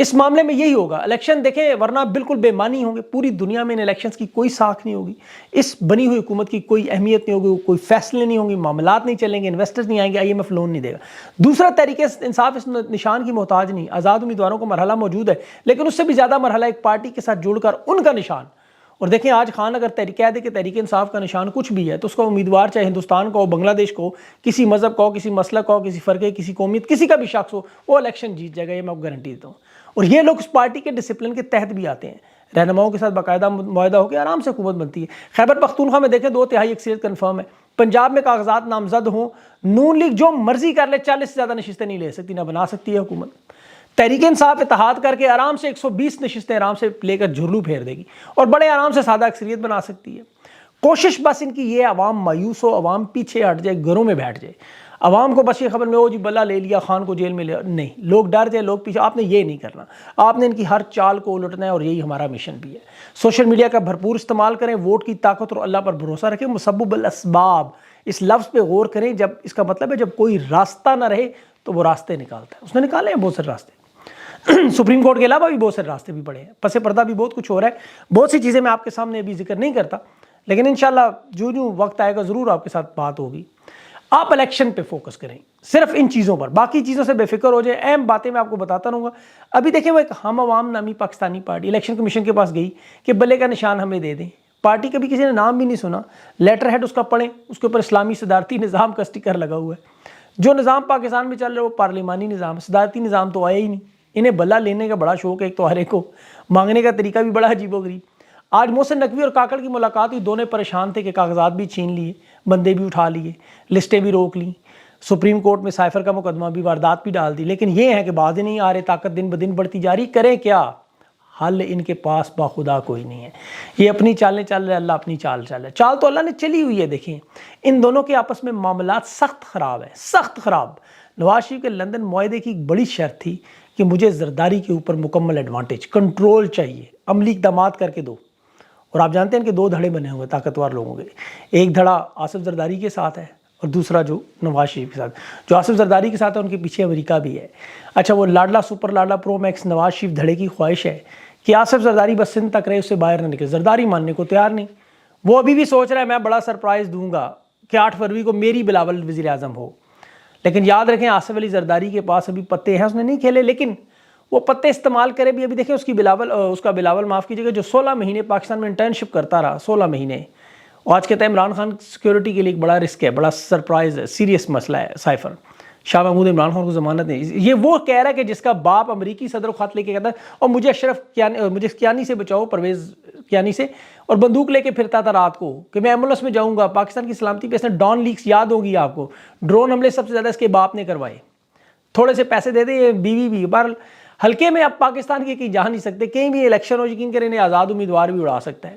اس معاملے میں یہی ہوگا. الیکشن دیکھیں ورنہ بالکل بے معنی ہوں گے. پوری دنیا میں ان الیکشنز کی کوئی ساکھ نہیں ہوگی, اس بنی ہوئی حکومت کی کوئی اہمیت نہیں ہوگی, کوئی فیصلے نہیں ہوں گے, معاملات نہیں چلیں گے, انویسٹرز نہیں آئیں گے, IMF لون نہیں دے گا. دوسرا تحریک انصاف اس نشان کی محتاج نہیں. آزاد امیدواروں کو مرحلہ موجود ہے, لیکن اس سے بھی زیادہ مرحلہ ایک پارٹی کے ساتھ جڑ کر ان کا نشان. اور دیکھیں آج خان اگر کہہ دے کہ تحریک انصاف کا نشان کچھ بھی ہے تو اس کا امیدوار چاہے ہندوستان کا ہو, بنگلہ دیش کو ہو, کسی مذہب کا ہو, کسی مسلک کا ہو, کسی فرقے, کسی قومیت, کسی کا بھی شخص ہو, وہ الیکشن جیت جائے گا, یہ میں آپ کو گارنٹی دیتا ہوں. اور یہ لوگ اس پارٹی کے ڈسپلن کے تحت بھی آتے ہیں, رہنماؤں کے ساتھ باقاعدہ معاہدہ ہو کے آرام سے حکومت بنتی ہے. خیبر پختونخوا میں دیکھیں 2/3 اکثریت کنفرم ہے. پنجاب میں کاغذات نامزد ہوں, نون لیگ جو مرضی کر لے 40 سے زیادہ نشستیں نہیں لے سکتی, نہ بنا سکتی ہے حکومت. تحریک انصاف اتحاد کر کے آرام سے 120 نشستیں آرام سے لے کر جھرلو پھیر دے گی اور بڑے آرام سے سادہ اکثریت بنا سکتی ہے. کوشش بس ان کی یہ عوام مایوس ہو, عوام پیچھے ہٹ جائے, گھروں میں بیٹھ جائے. عوام کو بس یہ خبر میں ہو جی بلا لے لیا, خان کو جیل میں لیا, نہیں, لوگ ڈر جائے, لوگ پیچھے. آپ نے یہ نہیں کرنا, آپ نے ان کی ہر چال کو الٹنا ہے, اور یہی ہمارا مشن بھی ہے. سوشل میڈیا کا بھرپور استعمال کریں, ووٹ کی طاقت اور اللہ پر بھروسہ رکھیں. مسبب الاسباب اس لفظ پہ غور کریں, جب اس کا مطلب ہے جب کوئی راستہ نہ رہے تو وہ راستے نکالتا ہے. اس نے نکالے ہیں بہت سارے راستے, سپریم کورٹ کے علاوہ بھی بہت سارے راستے بھی پڑے ہیں, پس پردہ بھی بہت کچھ ہو رہا ہے. بہت سی چیزیں میں آپ کے سامنے ابھی ذکر نہیں کرتا, لیکن انشاءاللہ جو وقت آئے گا ضرور آپ کے ساتھ بات ہوگی. آپ الیکشن پہ فوکس کریں, صرف ان چیزوں پر, باقی چیزوں سے بے فکر ہو جائے. اہم باتیں میں آپ کو بتاتا رہوں گا. ابھی دیکھیں وہ ایک ہم عوام نامی پاکستانی پارٹی الیکشن کمیشن کے پاس گئی کہ بلے کا نشان ہمیں دے دیں. پارٹی کا بھی کسی نے نام بھی نہیں سنا, لیٹر ہیڈ اس کا پڑھیں, اس کے اوپر اسلامی صدارتی نظام کا اسٹیکر لگا ہوا ہے. جو نظام پاکستان میں چل رہا ہے وہ پارلیمانی نظام, صدارتی نظام تو آیا ہی نہیں. انہیں بلا لینے کا بڑا شوق ہے, ایک تو ہر ایک کو مانگنے کا طریقہ بھی بڑا عجیب و غریب. آج محسن نقوی اور کاکڑ کی ملاقات ہوئی, دونوں پریشان تھے کہ کاغذات بھی چھین لیے, بندے بھی اٹھا لیے, لسٹیں بھی روک لیں, سپریم کورٹ میں سائفر کا مقدمہ بھی, واردات بھی ڈال دی. لیکن یہ ہے کہ باز نہیں آ رہے, طاقت دن بدن بڑھتی جا رہی. کریں کیا؟ حل ان کے پاس باخدا کوئی نہیں ہے. یہ اپنی چالیں چل رہے, اللہ اپنی چال چل رہا ہے. چال تو اللہ نے چلی ہوئی ہے. دیکھیں ان دونوں کے آپس میں معاملات سخت خراب ہیں, سخت خراب. نواز شریف کے لندن معاہدے کی ایک بڑی شرط تھی کہ مجھے زرداری کے اوپر مکمل ایڈوانٹیج, کنٹرول چاہیے, عملی اقدامات کر کے دو. اور آپ جانتے ہیں کہ 2 دھڑے بنے ہوئے طاقتور لوگوں کے. ایک دھڑا آصف زرداری کے ساتھ ہے اور دوسرا جو نواز شریف کے ساتھ. جو آصف زرداری کے ساتھ ہے ان کے پیچھے امریکہ بھی ہے. اچھا وہ لاڈلا سپر لاڈلا پرو میکس نواز شریف دھڑے کی خواہش ہے کہ آصف زرداری بس سندھ تک رہے, اس سے باہر نہ نکلے. زرداری ماننے کو تیار نہیں. وہ ابھی بھی سوچ رہا ہے میں بڑا سرپرائز دوں گا کہ 8 فروری کو میری بلاول وزیر اعظم ہو. لیکن یاد رکھیں آصف علی زرداری کے پاس ابھی پتے ہیں, اس نے نہیں کھیلے, لیکن وہ پتے استعمال کرے بھی. ابھی دیکھیں اس کا بلاول معاف کیجیے گا جو 16 مہینے پاکستان میں انٹرنشپ کرتا رہا, 16 مہینے. اور آج کہتا ہے عمران خان سیکیورٹی کے لیے ایک بڑا رسک ہے, بڑا سرپرائز ہے, سیریس مسئلہ ہے. سائفر شاہ محمود عمران خان کو ضمانت نہیں. یہ وہ کہہ رہا ہے کہ جس کا باپ امریکی صدر کو خط لے کے کہتا ہے اور مجھے کیانی سے بچاؤ, پرویز کیانی سے, اور بندوق لے کے پھرتا تھا رات کو کہ میں ایمبولینس میں جاؤں گا. پاکستان کی سلامتی پہ اس نے ڈان لیکس یاد ہوگی آپ کو, ڈرون حملے سب سے زیادہ اس کے باپ نے کروائے. تھوڑے سے پیسے دے دے, بیوی بھی. بہرحال ہلکے میں آپ پاکستان کے کہیں جا نہیں سکتے. کہیں بھی الیکشن ہو یقین کریں انہیں آزاد امیدوار بھی اڑا سکتا ہے,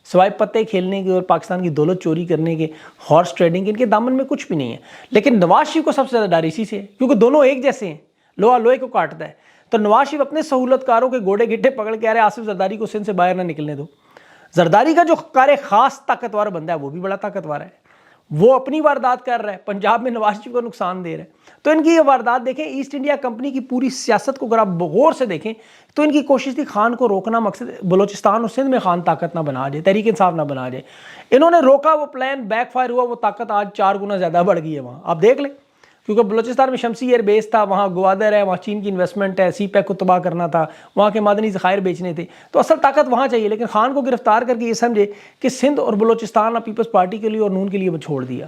سوائے پتے کھیلنے کے اور پاکستان کی دولت چوری کرنے کے, ہارس ٹریڈنگ کے. ان کے دامن میں کچھ بھی نہیں ہے. لیکن نواز شریف کو سب سے زیادہ ڈر اسی سے ہے کیونکہ دونوں ایک جیسے ہیں, لوہا لوہے کو کاٹتا ہے. تو نواز شریف اپنے سہولت کاروں کے گوڑے گھٹے پکڑ کے آ رہے آصف زرداری کو سندھ سے باہر نہ نکلنے دو. زرداری کا جو کار خاص طاقتور بندہ ہے وہ بھی بڑا طاقتور ہے, وہ اپنی واردات کر رہا ہے, پنجاب میں نواز شریف کو نقصان دے رہا ہے. تو ان کی یہ واردات دیکھیں, ایسٹ انڈیا کمپنی کی پوری سیاست کو اگر آپ غور سے دیکھیں تو ان کی کوشش تھی خان کو روکنا, مقصد بلوچستان اور سندھ میں خان طاقت نہ بنا جائے, تحریک انصاف نہ بنا جائے. انہوں نے روکا, وہ پلان بیک فائر ہوا, وہ طاقت آج 4 گنا زیادہ بڑھ گئی ہے وہاں. آپ دیکھ لیں کیونکہ بلوچستان میں شمسی ایئر بیس تھا, وہاں گوادر ہے, وہاں چین کی انویسٹمنٹ ہے, سی پیک کو تباہ کرنا تھا, وہاں کے معدنی ذخائر بیچنے تھے. تو اصل طاقت وہاں چاہیے. لیکن خان کو گرفتار کر کے یہ سمجھے کہ سندھ اور بلوچستان پیپلز پارٹی کے لیے اور نون کے لیے چھوڑ دیا.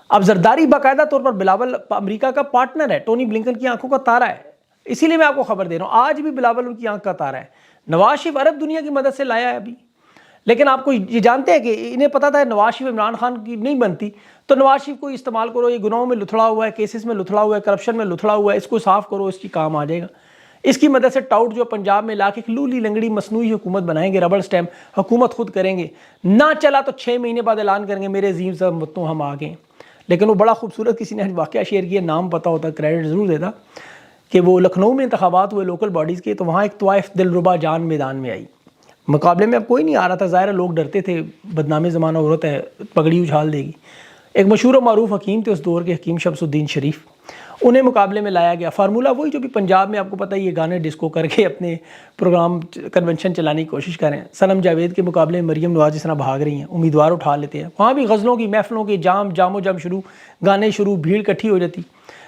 اب زرداری باقاعدہ طور پر بلاول امریکہ کا پارٹنر ہے, ٹونی بلنکن کی آنکھوں کا تارا ہے. اسی لیے میں آپ کو خبر دے رہا ہوں, آج بھی بلاول ان کی آنکھ کا تارا ہے. نواز شریف عرب دنیا کی مدد سے لایا ہے ابھی, لیکن آپ کو یہ جانتے ہیں کہ انہیں پتا تھا نواز شریف عمران خان کی نہیں بنتی, تو نواز شریف کو استعمال کرو, یہ گناہوں میں لتھڑا ہوا ہے, کیسز میں لتھڑا ہوا ہے, کرپشن میں لتھڑا ہوا ہے, اس کو صاف کرو, اس کی کام آ جائے گا. اس کی مدد سے ٹاؤٹ جو پنجاب میں لا کے لولی لنگڑی مصنوعی حکومت بنائیں گے, ربڑ سٹیمپ حکومت خود کریں گے. نہ چلا تو 6 مہینے بعد اعلان کریں گے میرے عظیم صاحب متوں ہم آ گئے. لیکن وہ بڑا خوبصورت کسی نے واقعہ شیئر کیا, نام پتہ ہوتا کریڈٹ ضرور دیتا, کہ وہ لکھنؤ میں انتخابات ہوئے لوکل باڈیز کے, تو وہاں ایک طوائف دلربا جان میدان میں آئی. مقابلے میں اب کوئی نہیں آ رہا تھا, ظاہر لوگ ڈرتے تھے, بدنام زمانہ عورت ہے, پگڑی اچھال دے گی. ایک مشہور و معروف حکیم تھے اس دور کے, حکیم شمس الدین شریف. انہیں مقابلے میں لایا گیا. فارمولہ وہی جو بھی پنجاب میں آپ کو پتہ ہے یہ گانے ڈسکو کر کے اپنے پروگرام کنونشن چلانے کی کوشش کریں. صنم جاوید کے مقابلے میں مریم نواز جس طرح بھاگ رہی ہیں, امیدوار اٹھا لیتے ہیں, وہاں بھی غزلوں کی محفلوں کی جام و جم شروع, گانے شروع, بھیڑ اکٹھی ہو جاتی,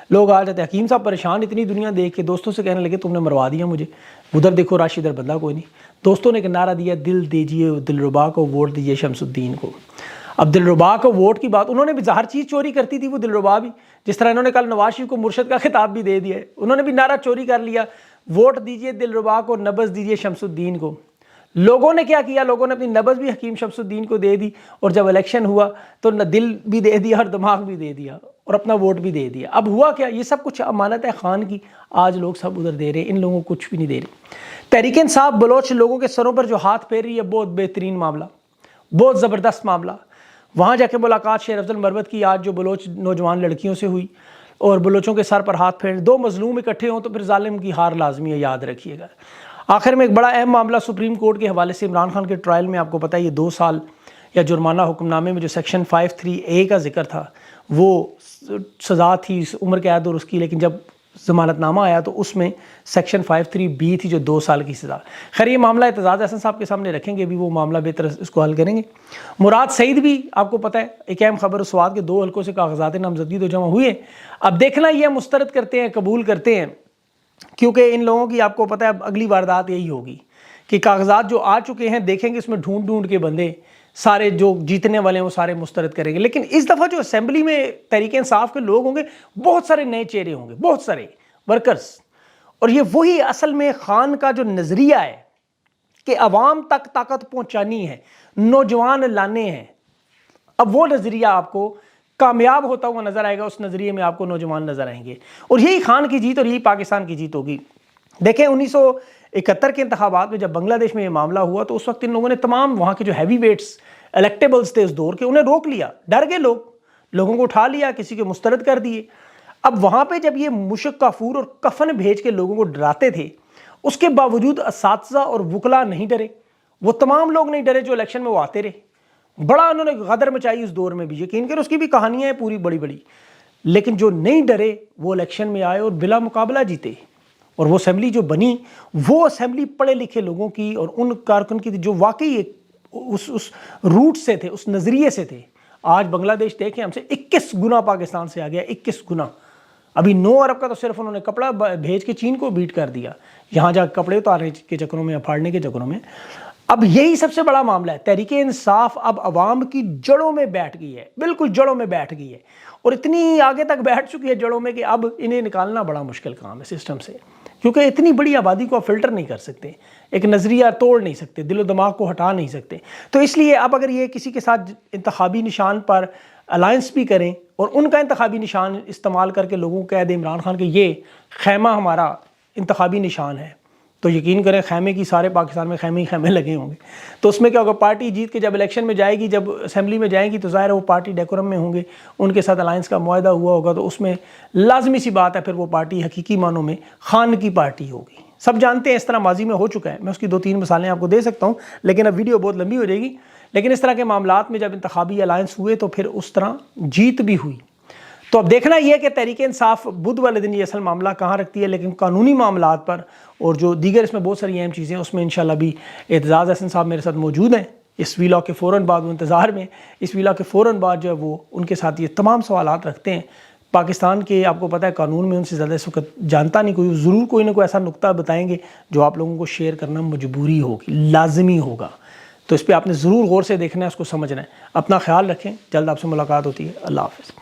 لوگ آ جاتے. حکیم صاحب پریشان اتنی دنیا دیکھ کے دوستوں سے کہنے لگے تم نے مروا دیا مجھے, ادھر دیکھو رش ادھر بندہ کوئی نہیں. دوستوں نے ایک نعرہ دیا, دل دیجئے دلربا کو, ووٹ دیجئے شمس الدین کو. اب دلربا کو ووٹ کی بات, انہوں نے بھی ہر چیز چوری کرتی تھی وہ دلربا بھی, جس طرح انہوں نے کل نواز شریف کو مرشد کا خطاب بھی دے دیا ہے, انہوں نے بھی نعرہ چوری کر لیا, ووٹ دیجئے دلربا کو, نبض دیجئے شمس الدین کو. لوگوں نے کیا کیا, لوگوں نے اپنی نبض بھی حکیم شمس الدین کو دے دی, اور جب الیکشن ہوا تو نہ دل بھی دے دیا اور دماغ بھی دے دیا اور اپنا ووٹ بھی دے دیا. اب ہوا کیا, یہ سب کچھ امانت ہے خان کی, آج لوگ سب ادھر دے رہے ہیں, ان لوگوں کو کچھ بھی نہیں دے رہے. تحریک انصاف بلوچ لوگوں کے سروں پر جو ہاتھ پھیر رہی ہے, بہت بہترین معاملہ, بہت زبردست معاملہ. وہاں جا کے ملاقات شیر افضل مربت کی آج جو بلوچ نوجوان لڑکیوں سے ہوئی, اور بلوچوں کے سر پر ہاتھ پھیر, دو مظلوم اکٹھے ہوں تو پھر ظالم کی ہار لازمی ہے, یاد رکھیے گا. آخر میں ایک بڑا اہم معاملہ سپریم کورٹ کے حوالے سے, عمران خان کے ٹرائل میں آپ کو پتہ ہے یہ 2 سال یا جرمانہ حکم نامے میں جو سیکشن 53A کا ذکر تھا وہ سزا تھی عمر قید اور اس کی, لیکن جب ضمانت نامہ آیا تو اس میں سیکشن 53B تھی جو 2 سال کی سزا. خیر یہ معاملہ اعتزاز احسن صاحب کے سامنے رکھیں گے, بھی وہ معاملہ بہتر اس کو حل کریں گے. مراد سعید بھی آپ کو پتہ ہے ایک اہم خبر, سوات کے 2 حلقوں سے کاغذات نامزدگی تو جمع ہوئے. اب دیکھنا یہ مسترد کرتے ہیں, قبول کرتے ہیں, کیونکہ ان لوگوں کی آپ کو پتہ ہے اب اگلی واردات یہی ہوگی کہ کاغذات جو آ چکے ہیں دیکھیں گے اس میں ڈھونڈ کے بندے سارے جو جیتنے والے ہیں وہ سارے مسترد کریں گے. لیکن اس دفعہ جو اسمبلی میں تحریک انصاف کے لوگ ہوں گے, بہت سارے نئے چہرے ہوں گے, بہت سارے ورکرز, اور یہ وہی اصل میں خان کا جو نظریہ ہے کہ عوام تک طاقت پہنچانی ہے, نوجوان لانے ہیں. اب وہ نظریہ آپ کو کامیاب ہوتا ہوا نظر آئے گا, اس نظریے میں آپ کو نوجوان نظر آئیں گے, اور یہی خان کی جیت اور یہی پاکستان کی جیت ہوگی. دیکھیں 1971 کے انتخابات میں جب بنگلہ دیش میں یہ معاملہ ہوا تو اس وقت ان لوگوں نے تمام وہاں کے جو ہیوی ویٹس الیکٹیبلز تھے اس دور کے, انہیں روک لیا, ڈر گئے لوگوں کو اٹھا لیا, کسی کے مسترد کر دیے. اب وہاں پہ جب یہ مشک کافور اور کفن بھیج کے لوگوں کو ڈراتے تھے, اس کے باوجود اساتذہ اور وکلا نہیں ڈرے, وہ تمام لوگ نہیں ڈرے جو الیکشن میں وہ آتے رہے. بڑا انہوں نے غدر مچائی اس دور میں بھی, یقین کریں اس کی بھی کہانیاں ہیں پوری بڑی, لیکن جو نہیں ڈرے وہ الیکشن میں آئے اور بلا مقابلہ جیتے. اور وہ اسمبلی جو بنی, وہ اسمبلی پڑھے لکھے لوگوں کی اور ان کارکن کی جو واقعی اس روٹ سے تھے, اس نظریے سے تھے. آج بنگلہ دیش دیکھیں ہم سے 21 گنا پاکستان سے آ گیا, 21 گنا. ابھی 9 ارب کا تو صرف انہوں نے کپڑا بھیج کے چین کو بیٹ کر دیا, یہاں جا کے کپڑے اتارنے کے چکروں میں, پھاڑنے کے چکروں میں. اب یہی سب سے بڑا معاملہ ہے. تحریک انصاف اب عوام کی جڑوں میں بیٹھ گئی ہے, بالکل جڑوں میں بیٹھ گئی ہے, اور اتنی آگے تک بیٹھ چکی ہے جڑوں میں کہ اب انہیں نکالنا بڑا مشکل کام ہے سسٹم سے, کیونکہ اتنی بڑی آبادی کو آپ فلٹر نہیں کر سکتے, ایک نظریہ توڑ نہیں سکتے, دل و دماغ کو ہٹا نہیں سکتے. تو اس لیے اب اگر یہ کسی کے ساتھ انتخابی نشان پر الائنس بھی کریں اور ان کا انتخابی نشان استعمال کر کے لوگوں کو کہہ دیں عمران خان کہ یہ خیمہ ہمارا انتخابی نشان ہے, تو یقین کریں خیمے کی سارے پاکستان میں خیمے ہی خیمے لگے ہوں گے. تو اس میں کیا ہوگا, پارٹی جیت کے جب الیکشن میں جائے گی, جب اسمبلی میں جائیں گی تو ظاہر ہے وہ پارٹی ڈیکورم میں ہوں گے, ان کے ساتھ الائنس کا معاہدہ ہوا ہوگا, تو اس میں لازمی سی بات ہے پھر وہ پارٹی حقیقی معنوں میں خان کی پارٹی ہوگی. سب جانتے ہیں اس طرح ماضی میں ہو چکا ہے, میں اس کی 2-3 مثالیں آپ کو دے سکتا ہوں, لیکن اب ویڈیو بہت لمبی ہو جائے گی. لیکن اس طرح کے معاملات میں جب انتخابی الائنس ہوئے تو پھر اس طرح جیت بھی ہوئی. تو اب دیکھنا یہ ہے کہ تحریک انصاف بدھ والے دن یہ اصل معاملہ کہاں رکھتی ہے, لیکن قانونی معاملات پر اور جو دیگر اس میں بہت ساری اہم چیزیں اس میں انشاءاللہ بھی اعتزاز احسن صاحب میرے ساتھ موجود ہیں. اس ویلا کے فوراً بعد وہ انتظار میں, اس ویلا کے فوراً بعد جو ہے وہ ان کے ساتھ یہ تمام سوالات رکھتے ہیں. پاکستان کے آپ کو پتہ ہے قانون میں ان سے زیادہ اس وقت جانتا نہیں کوئی, ضرور کوئی نہ کوئی ایسا نقطہ بتائیں گے جو آپ لوگوں کو شیئر کرنا مجبوری ہوگی, لازمی ہوگا. تو اس پہ آپ نے ضرور غور سے دیکھنا ہے, اس کو سمجھنا ہے. اپنا خیال رکھیں, جلد آپ سے ملاقات ہوتی ہے. اللہ حافظ.